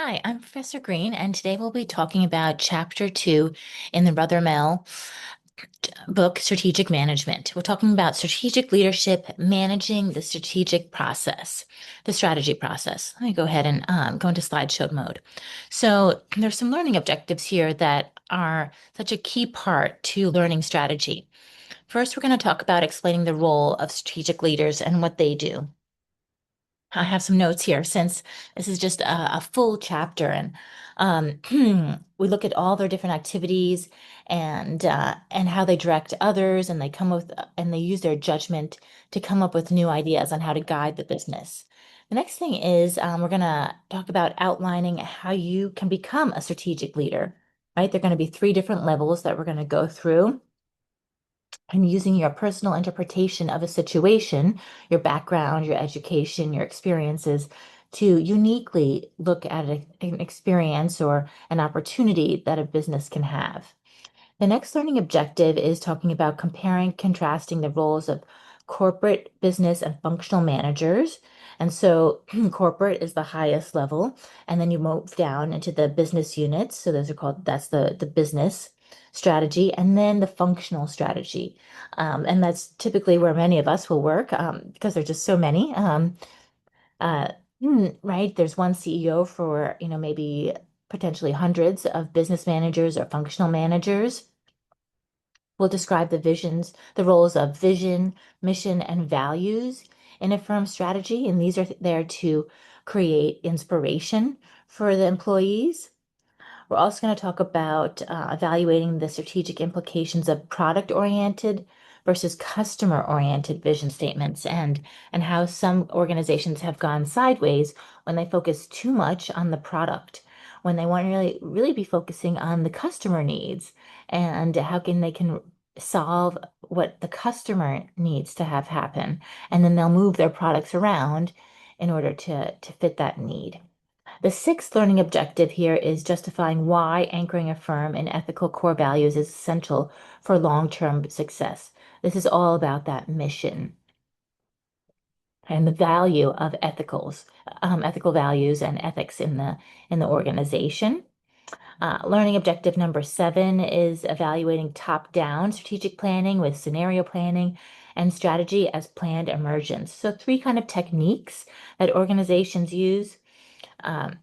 Hi, I'm Professor Green, and today we'll be talking about Chapter 2 in the Rothermel book, Strategic Management. We're talking about strategic leadership, managing the strategic process, the strategy process. Let me go ahead and go into slideshow mode. So there's some learning objectives here that are such a key part to learning strategy. First, we're going to talk about explaining the role of strategic leaders and what they do. I have some notes here since this is just a full chapter, and we look at all their different activities and how they direct others, and they use their judgment to come up with new ideas on how to guide the business. The next thing is we're going to talk about outlining how you can become a strategic leader, right? There are going to be three different levels that we're going to go through and using your personal interpretation of a situation, your background, your education, your experiences to uniquely look at an experience or an opportunity that a business can have. The next learning objective is talking about comparing, contrasting the roles of corporate, business, and functional managers. And so corporate is the highest level, and then you move down into the business units. So that's the business strategy, and then the functional strategy. And that's typically where many of us will work because there's just so many. Uh, right? There's one CEO for, maybe potentially hundreds of business managers or functional managers. Will describe the roles of vision, mission, and values in a firm's strategy. And these are there to create inspiration for the employees. We're also going to talk about evaluating the strategic implications of product-oriented versus customer-oriented vision statements and how some organizations have gone sideways when they focus too much on the product, when they want to really be focusing on the customer needs and how they can solve what the customer needs to have happen. And then they'll move their products around in order to fit that need. The sixth learning objective here is justifying why anchoring a firm in ethical core values is essential for long-term success. This is all about that mission and the value of ethical values and ethics in the organization. Learning objective number 7 is evaluating top-down strategic planning with scenario planning and strategy as planned emergence. So three kind of techniques that organizations use and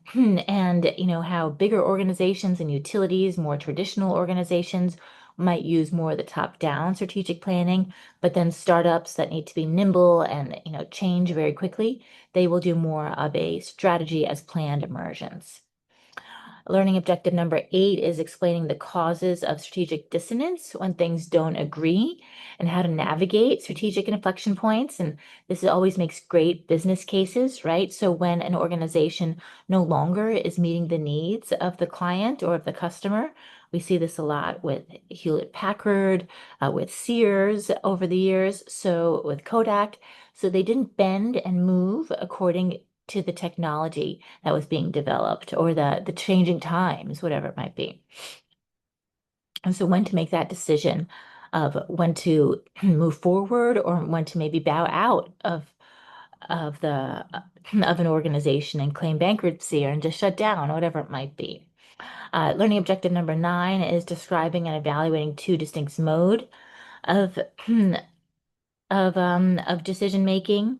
how bigger organizations and utilities, more traditional organizations might use more of the top-down strategic planning, but then startups that need to be nimble and change very quickly, they will do more of a strategy as planned emergence. Learning objective number 8 is explaining the causes of strategic dissonance when things don't agree and how to navigate strategic inflection points. And this always makes great business cases, right? So when an organization no longer is meeting the needs of the client or of the customer, we see this a lot with Hewlett Packard, with Sears over the years, so with Kodak. So they didn't bend and move according to the technology that was being developed or the changing times, whatever it might be. And so when to make that decision of when to move forward or when to maybe bow out of the of an organization and claim bankruptcy or just shut down, whatever it might be. Learning objective number 9 is describing and evaluating two distinct mode of of decision making.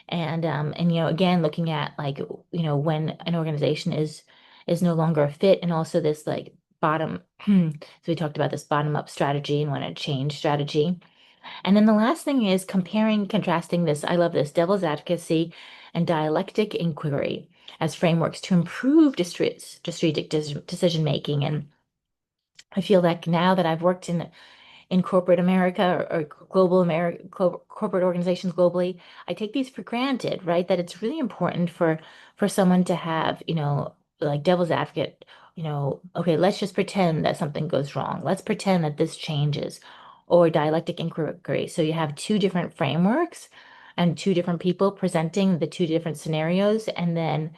And again, looking at like when an organization is no longer a fit, and also this like bottom so we talked about this bottom up strategy and when a change strategy. And then the last thing is comparing, contrasting this, I love this, devil's advocacy and dialectic inquiry as frameworks to improve strategic decision making. And I feel like now that I've worked in corporate America or global America, corporate organizations globally, I take these for granted, right? That it's really important for someone to have, like devil's advocate, okay, let's just pretend that something goes wrong. Let's pretend that this changes, or dialectic inquiry. So you have two different frameworks and two different people presenting the two different scenarios, and then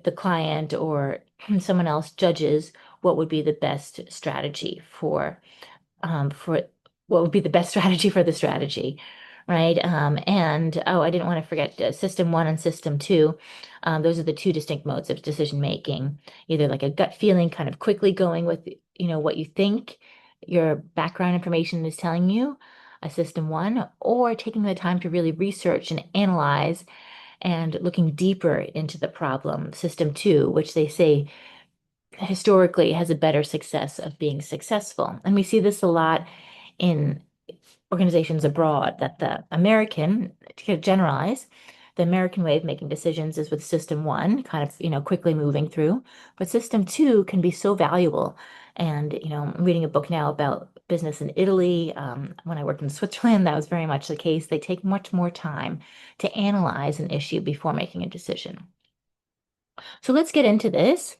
the client or someone else judges what would be the best strategy for what would be the best strategy for the strategy, right? And oh, I didn't want to forget system one and system two. Those are the two distinct modes of decision making, either like a gut feeling, kind of quickly going with, what you think your background information is telling you, a system one, or taking the time to really research and analyze and looking deeper into the problem, system two, which they say historically has a better success of being successful. And we see this a lot in organizations abroad that the American, to generalize, the American way of making decisions is with system one, kind of, quickly moving through. But system two can be so valuable. And, I'm reading a book now about business in Italy. When I worked in Switzerland, that was very much the case. They take much more time to analyze an issue before making a decision. So let's get into this.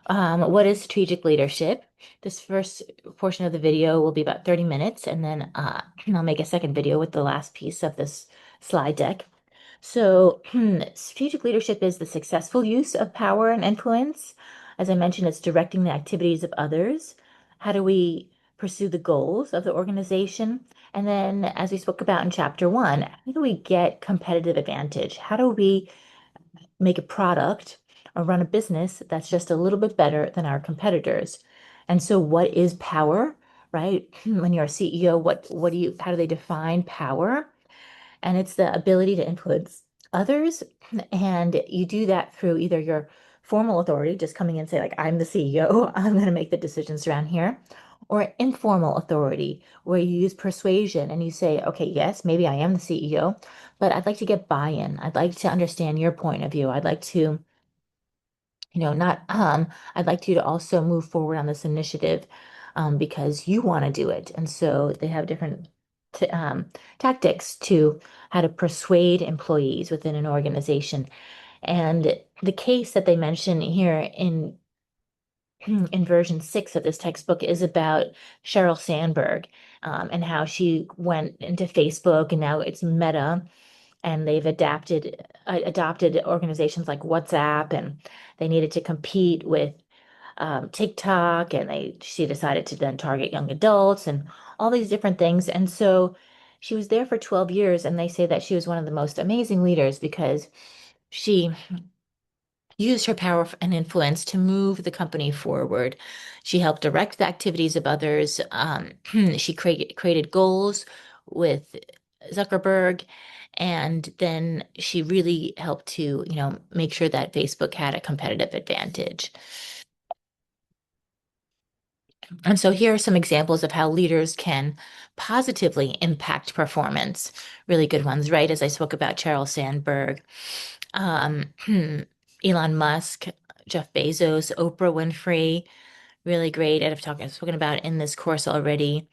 What is strategic leadership? This first portion of the video will be about 30 minutes, and then I'll make a second video with the last piece of this slide deck. So, strategic leadership is the successful use of power and influence. As I mentioned, it's directing the activities of others. How do we pursue the goals of the organization? And then, as we spoke about in chapter one, how do we get competitive advantage? How do we make a product or run a business that's just a little bit better than our competitors? And so what is power, right? When you're a CEO, how do they define power? And it's the ability to influence others. And you do that through either your formal authority, just coming in and say, like, I'm the CEO, I'm going to make the decisions around here, or informal authority, where you use persuasion and you say, okay, yes, maybe I am the CEO, but I'd like to get buy-in. I'd like to understand your point of view. I'd like to, not I'd like you to also move forward on this initiative because you want to do it. And so they have different t tactics to how to persuade employees within an organization. And the case that they mention here in version 6 of this textbook is about Sheryl Sandberg, and how she went into Facebook and now it's Meta, and they've adopted organizations like WhatsApp, and they needed to compete with TikTok, and she decided to then target young adults and all these different things. And so she was there for 12 years, and they say that she was one of the most amazing leaders because she used her power and influence to move the company forward. She helped direct the activities of others. She created goals with Zuckerberg, and then she really helped to, make sure that Facebook had a competitive advantage. And so here are some examples of how leaders can positively impact performance. Really good ones, right? As I spoke about Sheryl Sandberg, um, Elon Musk, Jeff Bezos, Oprah Winfrey, really great. I've spoken about in this course already.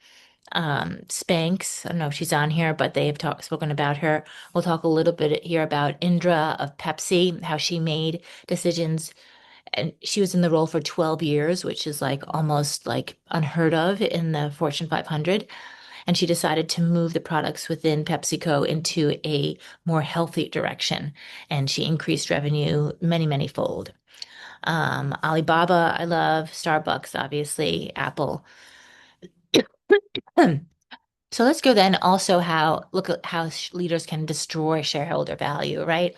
Spanx, I don't know if she's on here, but they have spoken about her. We'll talk a little bit here about Indra of Pepsi, how she made decisions, and she was in the role for 12 years, which is like almost like unheard of in the Fortune 500. And she decided to move the products within PepsiCo into a more healthy direction. And she increased revenue many, many fold. Alibaba, I love. Starbucks, obviously. Apple. So let's go then also look at how leaders can destroy shareholder value, right?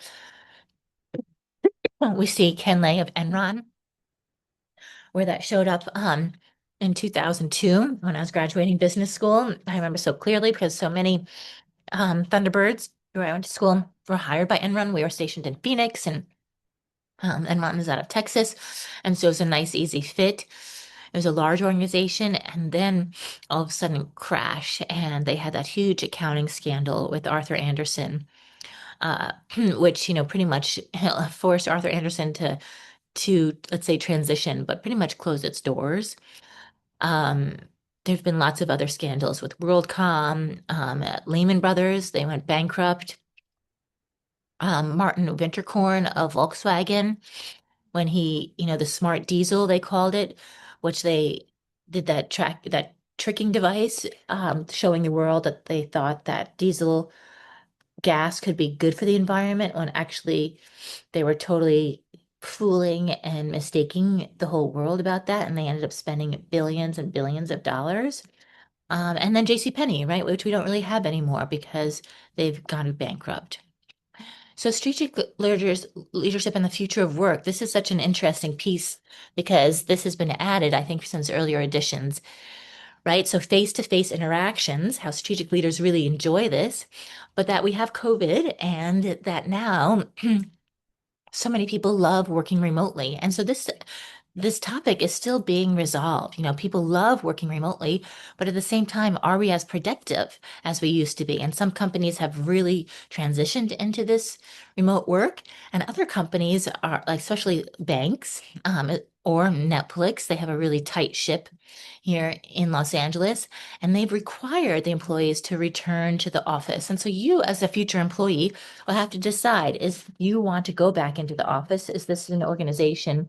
We see Ken Lay of Enron, where that showed up in 2002 when I was graduating business school. I remember so clearly because so many Thunderbirds where I went to school were hired by Enron. We were stationed in Phoenix, and Enron is out of Texas. And so it was a nice, easy fit. It was a large organization, and then all of a sudden crash, and they had that huge accounting scandal with Arthur Anderson, uh, which, pretty much forced Arthur Anderson to let's say transition, but pretty much close its doors. Um, there've been lots of other scandals with WorldCom, Lehman Brothers, they went bankrupt. Martin Winterkorn of Volkswagen, when the smart diesel, they called it, which they did that tricking device, showing the world that they thought that diesel gas could be good for the environment when actually they were totally fooling and mistaking the whole world about that. And they ended up spending billions and billions of dollars. And then JCPenney, right, which we don't really have anymore because they've gone bankrupt. So leadership and the future of work. This is such an interesting piece because this has been added, I think, since earlier editions, right? So face-to-face interactions, how strategic leaders really enjoy this, but that we have COVID and that now so many people love working remotely. And so this topic is still being resolved. People love working remotely, but at the same time, are we as productive as we used to be? And some companies have really transitioned into this remote work, and other companies are like, especially banks, or Netflix, they have a really tight ship here in Los Angeles, and they've required the employees to return to the office. And so you, as a future employee, will have to decide if you want to go back into the office. Is this an organization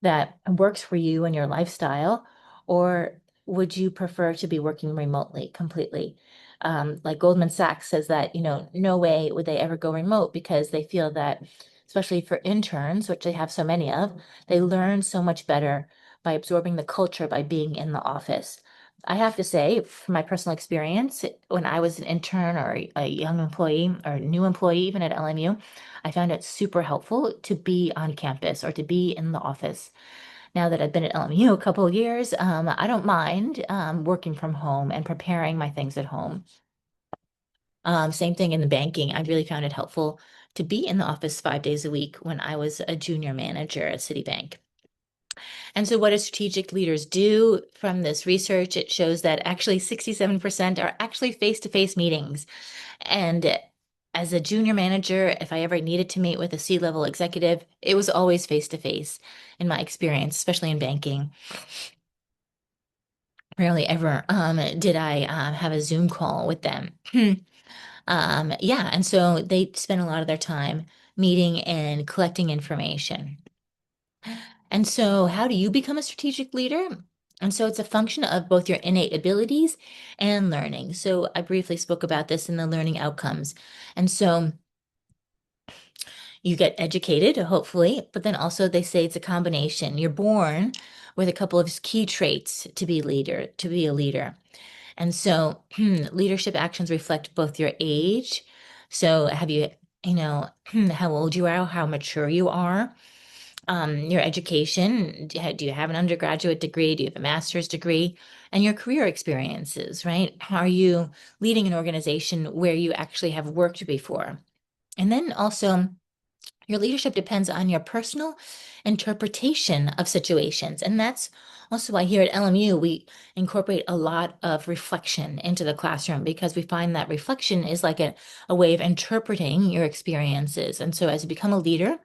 that works for you and your lifestyle, or would you prefer to be working remotely completely? Like Goldman Sachs says that, no way would they ever go remote because they feel that, especially for interns, which they have so many of, they learn so much better by absorbing the culture by being in the office. I have to say, from my personal experience, when I was an intern or a young employee or new employee, even at LMU, I found it super helpful to be on campus or to be in the office. Now that I've been at LMU a couple of years, I don't mind working from home and preparing my things at home. Same thing in the banking. I really found it helpful to be in the office 5 days a week when I was a junior manager at Citibank. And so, what do strategic leaders do? From this research, it shows that actually 67% are actually face-to-face meetings. And as a junior manager, if I ever needed to meet with a C-level executive, it was always face-to-face in my experience, especially in banking. Rarely ever did I have a Zoom call with them. Yeah, and so they spend a lot of their time meeting and collecting information. And so, how do you become a strategic leader? And so, it's a function of both your innate abilities and learning. So, I briefly spoke about this in the learning outcomes. And so, you get educated, hopefully, but then also they say it's a combination. You're born with a couple of key traits to be a leader. And so leadership actions reflect both your age. So have you know, how old you are, how mature you are, your education. Do you have an undergraduate degree? Do you have a master's degree? And your career experiences, right? Are you leading an organization where you actually have worked before? And then also, your leadership depends on your personal interpretation of situations. And that's also why here at LMU, we incorporate a lot of reflection into the classroom because we find that reflection is like a way of interpreting your experiences. And so as you become a leader,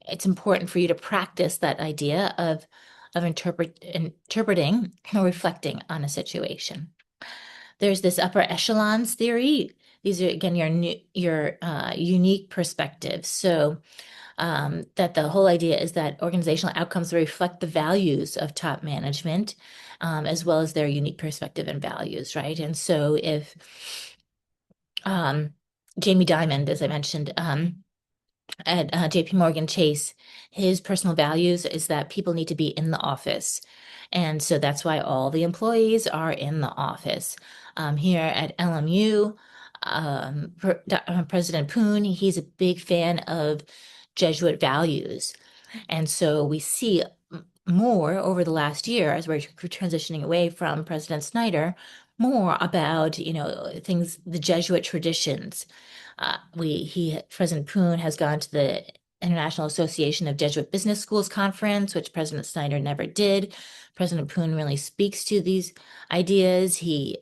it's important for you to practice that idea of interpreting or reflecting on a situation. There's this upper echelons theory. These are again your unique perspectives. So that the whole idea is that organizational outcomes reflect the values of top management, as well as their unique perspective and values, right? And so if um, Jamie Dimon, as I mentioned, at JP Morgan Chase, his personal values is that people need to be in the office. And so that's why all the employees are in the office. Here at LMU, President Poon, he's a big fan of Jesuit values. And so we see more over the last year as we're transitioning away from President Snyder, more about, things, the Jesuit traditions. President Poon has gone to the International Association of Jesuit Business Schools conference, which President Snyder never did. President Poon really speaks to these ideas. He's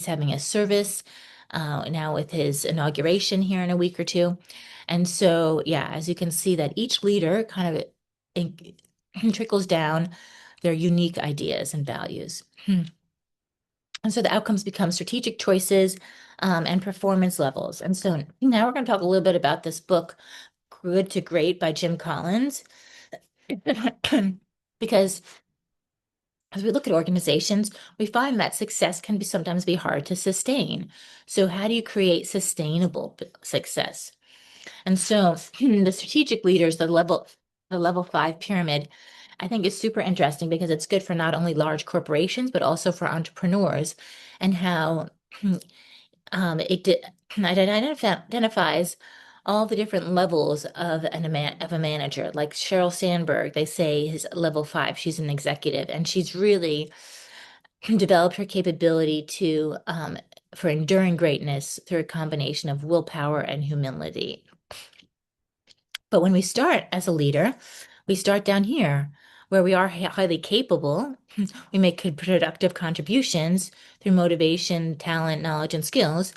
having a service now with his inauguration here in a week or two. And so, yeah, as you can see, that each leader kind of trickles down their unique ideas and values. And so the outcomes become strategic choices and performance levels. And so now we're going to talk a little bit about this book, Good to Great by Jim Collins. Because as we look at organizations, we find that success can sometimes be hard to sustain. So how do you create sustainable success? And so the strategic leaders, the level 5 pyramid, I think is super interesting because it's good for not only large corporations, but also for entrepreneurs and how it identifies all the different levels of of a manager. Like Sheryl Sandberg, they say is level 5. She's an executive, and she's really developed her capability to for enduring greatness through a combination of willpower and humility. But when we start as a leader, we start down here where we are highly capable. We make productive contributions through motivation, talent, knowledge, and skills.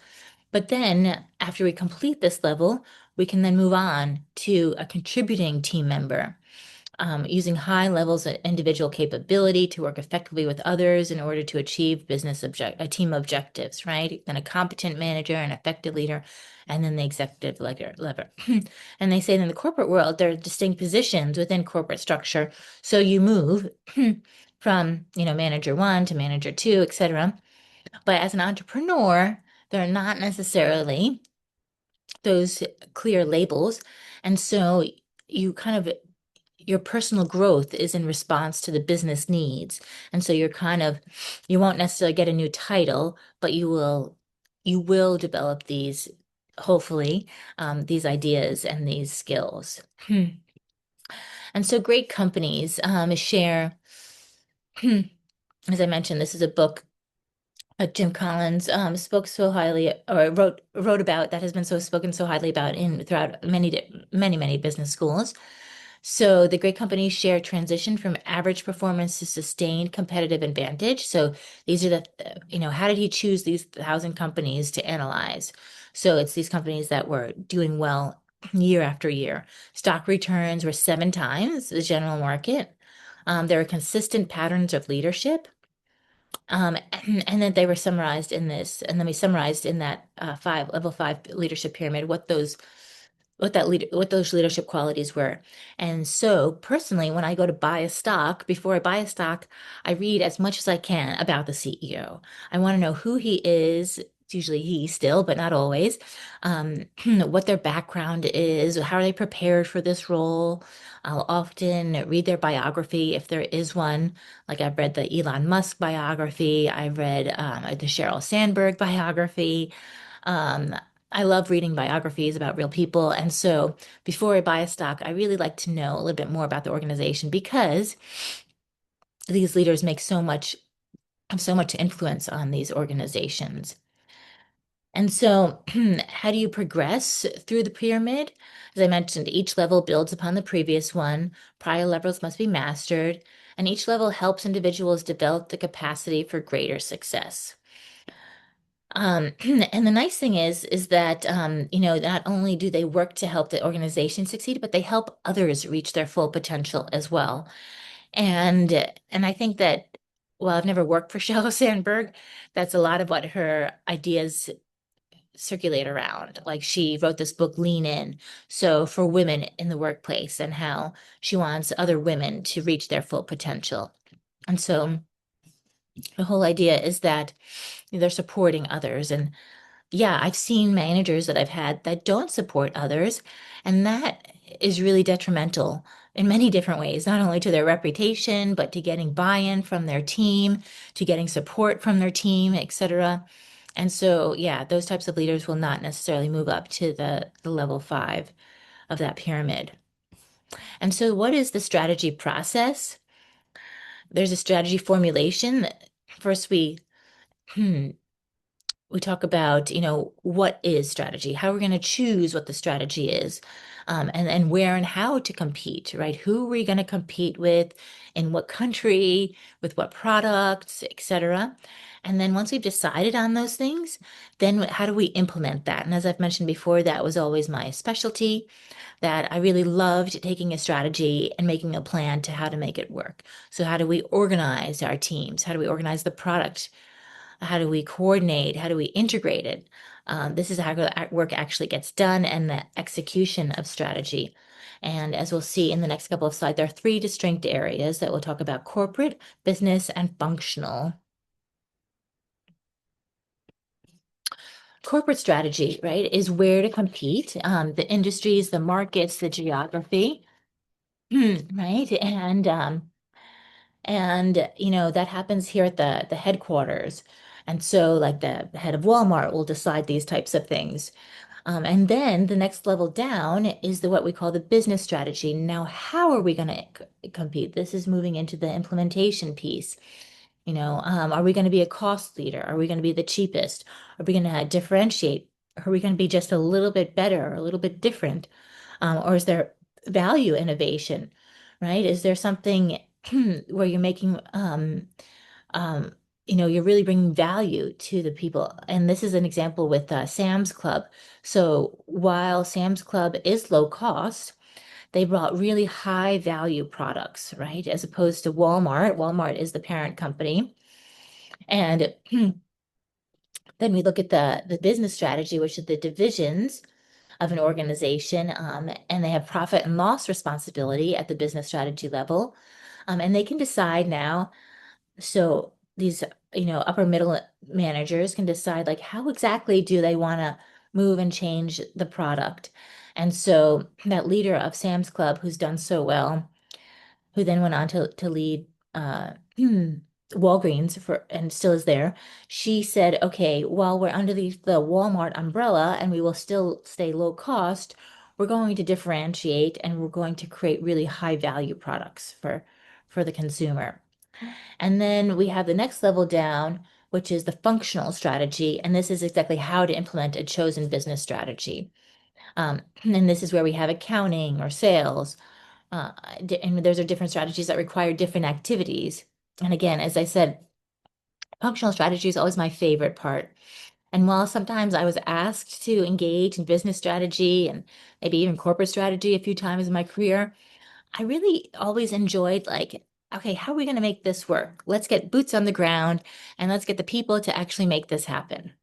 But then after we complete this level, we can then move on to a contributing team member, using high levels of individual capability to work effectively with others in order to achieve team objectives, right? Then a competent manager, an effective leader, and then the executive lever. And they say in the corporate world, there are distinct positions within corporate structure. So you move from, manager 1 to manager 2, etc. But as an entrepreneur, there are not necessarily those clear labels. And so you kind of your personal growth is in response to the business needs. And so you won't necessarily get a new title, but you will develop these, hopefully, these ideas and these skills. And so great companies share, as I mentioned, this is a book Jim Collins spoke so highly, or wrote about, that has been spoken so highly about in throughout many business schools. So the great companies share transition from average performance to sustained competitive advantage. So these are how did he choose these 1,000 companies to analyze? So it's these companies that were doing well year after year. Stock returns were 7 times the general market. There are consistent patterns of leadership. And then they were summarized in this, and then we summarized in that level 5 leadership pyramid what those leadership qualities were. And so personally, when I go to buy a stock, before I buy a stock, I read as much as I can about the CEO. I want to know who he is. It's usually he still, but not always. What their background is, how are they prepared for this role? I'll often read their biography if there is one. Like I've read the Elon Musk biography, I've read the Sheryl Sandberg biography. Um, I love reading biographies about real people. And so before I buy a stock, I really like to know a little bit more about the organization because these leaders have so much influence on these organizations. And so, how do you progress through the pyramid? As I mentioned, each level builds upon the previous one. Prior levels must be mastered, and each level helps individuals develop the capacity for greater success. And the nice thing is that not only do they work to help the organization succeed, but they help others reach their full potential as well. And I think that while I've never worked for Sheryl Sandberg, that's a lot of what her ideas circulate around. Like she wrote this book, Lean In, so for women in the workplace and how she wants other women to reach their full potential. And so the whole idea is that they're supporting others. And yeah, I've seen managers that I've had that don't support others, and that is really detrimental in many different ways, not only to their reputation, but to getting buy-in from their team, to getting support from their team, etc. And so, yeah, those types of leaders will not necessarily move up to the level 5 of that pyramid. And so, what is the strategy process? There's a strategy formulation. First, we talk about, what is strategy, how we're going to choose what the strategy is, and where and how to compete, right? Who are we going to compete with, in what country, with what products, etc. And then once we've decided on those things, then how do we implement that? And as I've mentioned before, that was always my specialty, that I really loved taking a strategy and making a plan to how to make it work. So how do we organize our teams? How do we organize the product? How do we coordinate? How do we integrate it? This is how work actually gets done and the execution of strategy. And as we'll see in the next couple of slides, there are 3 distinct areas that we'll talk about: corporate, business, and functional. Corporate strategy, right, is where to compete, the industries, the markets, the geography, right? And And, that happens here at the headquarters. And so, like, the head of Walmart will decide these types of things. And then the next level down is what we call the business strategy. Now, how are we going to compete? This is moving into the implementation piece. Are we going to be a cost leader? Are we going to be the cheapest? Are we going to differentiate? Are we going to be just a little bit better or a little bit different? Or is there value innovation, right? Is there something where you're making, um, you're really bringing value to the people? And this is an example with Sam's Club. So while Sam's Club is low cost, they brought really high value products, right? As opposed to Walmart. Walmart is the parent company. And then we look at the business strategy, which is the divisions of an organization, and they have profit and loss responsibility at the business strategy level. And they can decide now. So these, upper middle managers can decide like how exactly do they want to move and change the product. And so that leader of Sam's Club, who's done so well, who then went on to lead Walgreens for and still is there. She said, okay, while we're under the Walmart umbrella and we will still stay low cost, we're going to differentiate and we're going to create really high value products for the consumer. And then we have the next level down, which is the functional strategy. And this is exactly how to implement a chosen business strategy. And this is where we have accounting or sales, and those are different strategies that require different activities. And again, as I said, functional strategy is always my favorite part. And while sometimes I was asked to engage in business strategy and maybe even corporate strategy a few times in my career, I really always enjoyed like, okay, how are we going to make this work? Let's get boots on the ground and let's get the people to actually make this happen.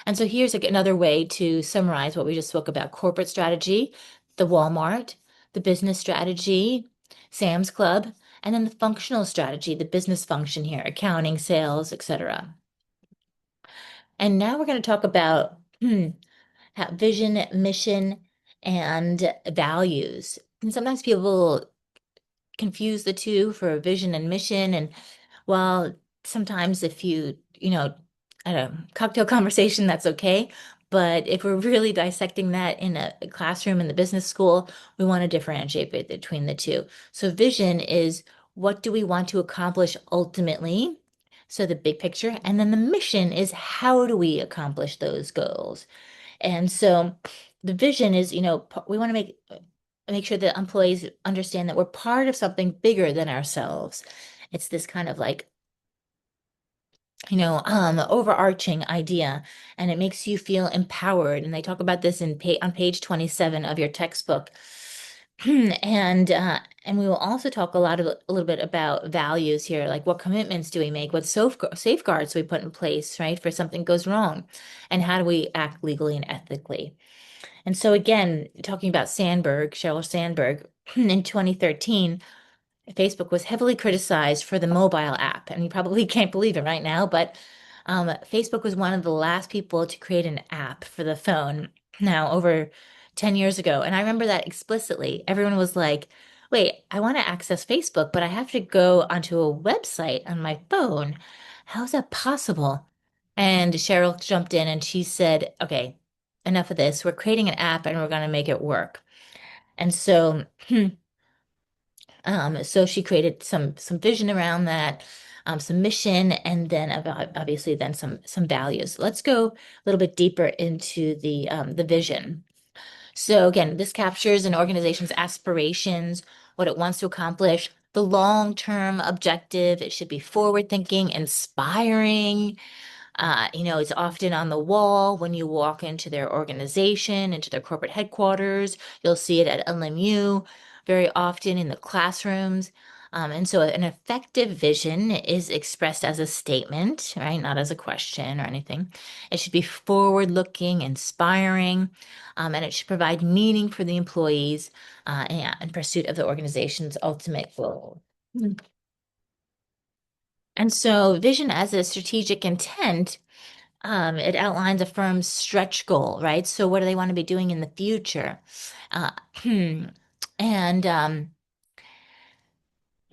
And so here's another way to summarize what we just spoke about: corporate strategy, the Walmart, the business strategy, Sam's Club, and then the functional strategy, the business function here, accounting, sales, etc. And now we're going to talk about vision, mission, and values. And sometimes people confuse the two for vision and mission. And while sometimes if I don't know, cocktail conversation, that's okay. But if we're really dissecting that in a classroom in the business school, we want to differentiate between the two. So vision is what do we want to accomplish ultimately? So the big picture. And then the mission is how do we accomplish those goals? And so the vision is, we want to make sure that employees understand that we're part of something bigger than ourselves. It's this kind of like, overarching idea, and it makes you feel empowered. And they talk about this on page 27 of your textbook. And we will also talk a little bit about values here, like what commitments do we make, what safeguards we put in place, right, for something goes wrong, and how do we act legally and ethically. And so again, talking about Sheryl Sandberg, in 2013, Facebook was heavily criticized for the mobile app. And you probably can't believe it right now, but Facebook was one of the last people to create an app for the phone now over 10 years ago. And I remember that explicitly. Everyone was like, wait, I want to access Facebook, but I have to go onto a website on my phone. How is that possible? And Cheryl jumped in and she said, okay, enough of this. We're creating an app and we're going to make it work. And so so she created some vision around that, some mission, and then obviously then some values. Let's go a little bit deeper into the vision. So again, this captures an organization's aspirations, what it wants to accomplish, the long-term objective. It should be forward-thinking, inspiring. It's often on the wall when you walk into their organization, into their corporate headquarters. You'll see it at LMU, very often in the classrooms. And so an effective vision is expressed as a statement, right? Not as a question or anything. It should be forward-looking, inspiring, and it should provide meaning for the employees in pursuit of the organization's ultimate goal. And so vision as a strategic intent, it outlines a firm's stretch goal, right? So what do they want to be doing in the future? Uh, and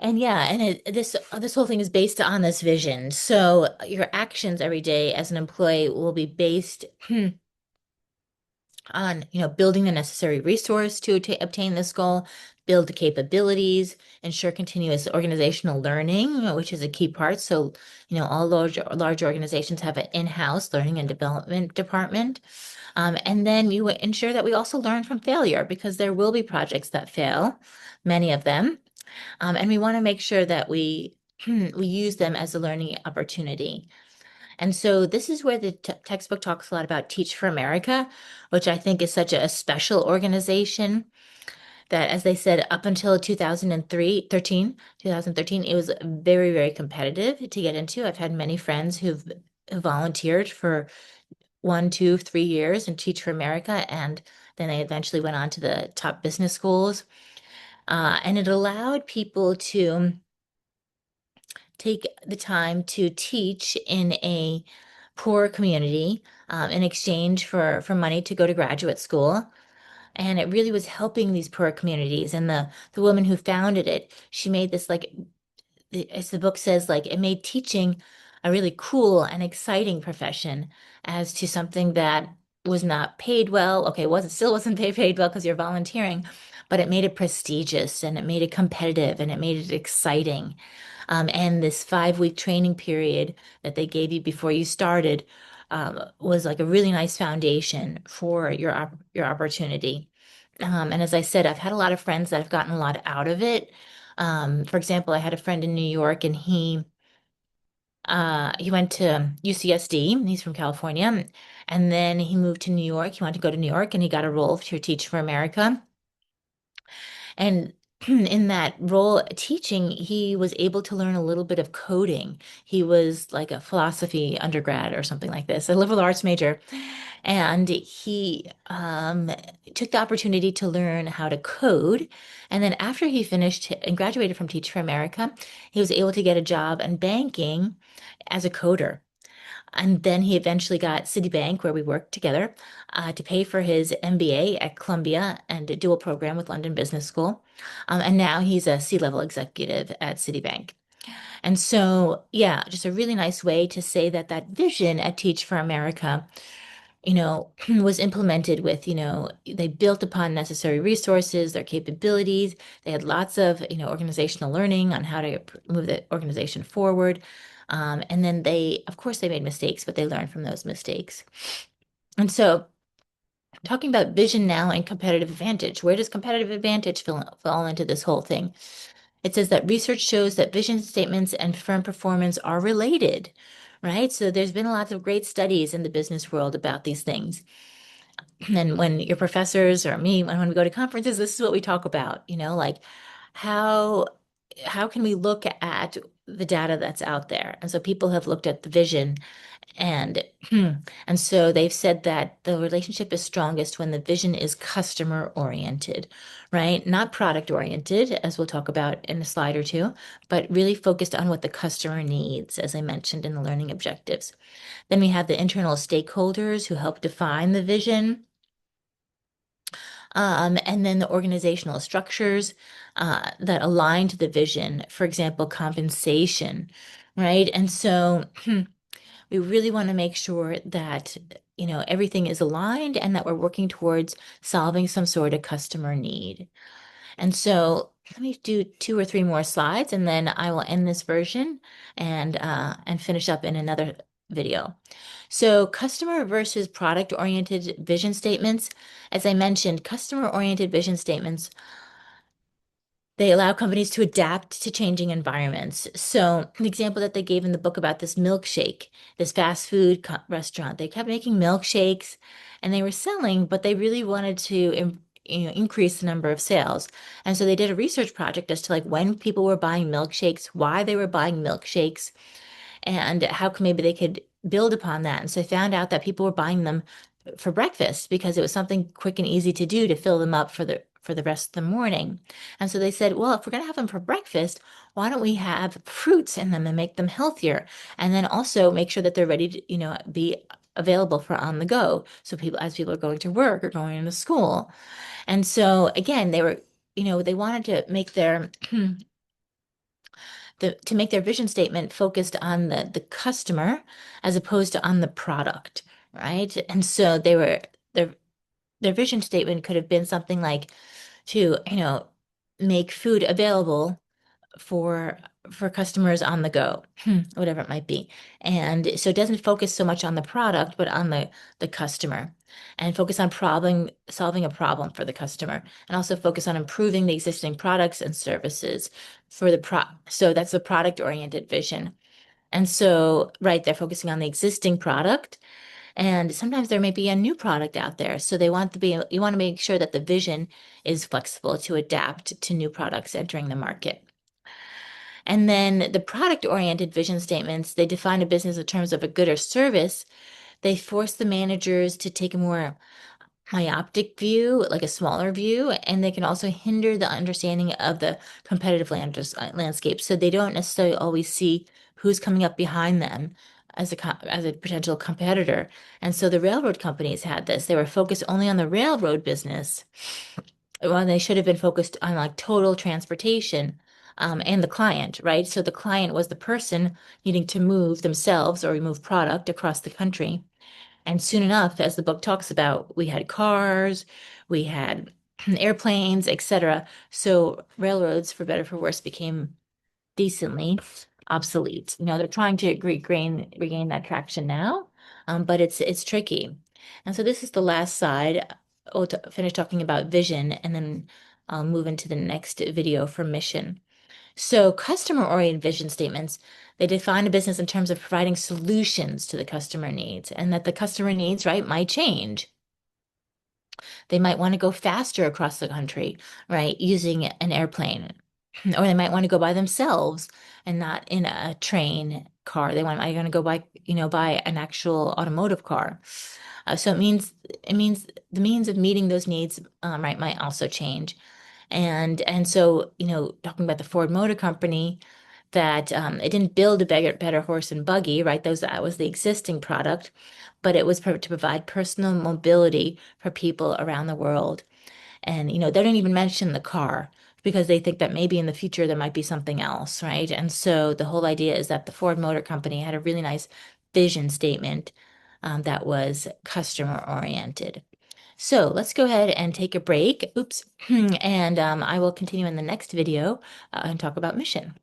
And yeah, and this whole thing is based on this vision. So your actions every day as an employee will be based on, building the necessary resource to obtain this goal, build the capabilities, ensure continuous organizational learning, which is a key part. So, all large organizations have an in-house learning and development department. And then you ensure that we also learn from failure because there will be projects that fail, many of them. And we want to make sure that we we use them as a learning opportunity. And so this is where the textbook talks a lot about Teach for America, which I think is such a special organization that, as they said, up until 2013, it was very, very competitive to get into. I've had many friends who've volunteered for 1, 2, 3 years in Teach for America, and then they eventually went on to the top business schools. And it allowed people to take the time to teach in a poor community in exchange for money to go to graduate school. And it really was helping these poor communities. And the woman who founded it, she made this like as the book says, like it made teaching a really cool and exciting profession as to something that was not paid well. Okay, wasn't still wasn't paid well because you're volunteering, but it made it prestigious and it made it competitive and it made it exciting. And this 5-week training period that they gave you before you started was like a really nice foundation for your opportunity. And as I said, I've had a lot of friends that have gotten a lot out of it. For example, I had a friend in New York, and he went to UCSD. He's from California, and then he moved to New York. He wanted to go to New York, and he got a role to teach for America. And in that role teaching, he was able to learn a little bit of coding. He was like a philosophy undergrad or something like this, a liberal arts major. And he took the opportunity to learn how to code. And then after he finished and graduated from Teach for America, he was able to get a job in banking as a coder. And then he eventually got Citibank, where we worked together, to pay for his MBA at Columbia and a dual program with London Business School. And now he's a C-level executive at Citibank. And so, yeah, just a really nice way to say that that vision at Teach for America, was implemented with, they built upon necessary resources, their capabilities. They had lots of, organizational learning on how to move the organization forward. And then of course, they made mistakes, but they learned from those mistakes. And so, talking about vision now and competitive advantage, where does competitive advantage fall into this whole thing? It says that research shows that vision statements and firm performance are related, right? So there's been lots of great studies in the business world about these things. And when your professors or me, when we go to conferences, this is what we talk about, like how how can we look at the data that's out there? And so people have looked at the vision and and so they've said that the relationship is strongest when the vision is customer oriented, right? Not product oriented, as we'll talk about in a slide or two, but really focused on what the customer needs, as I mentioned in the learning objectives. Then we have the internal stakeholders who help define the vision. And then the organizational structures that align to the vision, for example, compensation, right? And so we really want to make sure that, everything is aligned and that we're working towards solving some sort of customer need. And so let me do 2 or 3 more slides and then I will end this version and finish up in another video. So customer versus product-oriented vision statements. As I mentioned, customer-oriented vision statements, they allow companies to adapt to changing environments. So, an example that they gave in the book about this milkshake, this fast food restaurant, they kept making milkshakes and they were selling, but they really wanted to increase the number of sales. And so they did a research project as to like when people were buying milkshakes, why they were buying milkshakes, and how maybe they could build upon that. And so I found out that people were buying them for breakfast because it was something quick and easy to do to fill them up for the rest of the morning. And so they said, well, if we're going to have them for breakfast, why don't we have fruits in them and make them healthier? And then also make sure that they're ready to, be available for on the go. So as people are going to work or going into school. And so again, they were, they wanted to make their to make their vision statement focused on the customer as opposed to on the product, right? And so their their vision statement could have been something like to, make food available for customers on the go, whatever it might be. And so it doesn't focus so much on the product, but on the customer, and focus on problem solving a problem for the customer, and also focus on improving the existing products and services for the so that's the product oriented vision. And so, right, they're focusing on the existing product, and sometimes there may be a new product out there. So you want to make sure that the vision is flexible to adapt to new products entering the market. And then the product-oriented vision statements, they define a business in terms of a good or service. They force the managers to take a more myopic view, like a smaller view, and they can also hinder the understanding of the competitive landscape. So they don't necessarily always see who's coming up behind them as a potential competitor. And so the railroad companies had this. They were focused only on the railroad business when they should have been focused on like total transportation, and the client, right? So the client was the person needing to move themselves or move product across the country. And soon enough, as the book talks about, we had cars, we had airplanes, etc. So railroads, for better or for worse, became decently obsolete. They're trying to regain that traction now, but it's tricky. And so this is the last side. I'll finish talking about vision, and then I'll move into the next video for mission. So customer-oriented vision statements, they define a business in terms of providing solutions to the customer needs, and that the customer needs, right, might change. They might want to go faster across the country, right, using an airplane, or they might want to go by themselves and not in a train car. Might want to go by, by an actual automotive car. So it means the means of meeting those needs, right, might also change. And so, talking about the Ford Motor Company, that it didn't build a better horse and buggy, right? That was the existing product, but it was to provide personal mobility for people around the world. And, they don't even mention the car because they think that maybe in the future there might be something else, right? And so the whole idea is that the Ford Motor Company had a really nice vision statement, that was customer oriented. So let's go ahead and take a break. Oops. And I will continue in the next video, and talk about mission.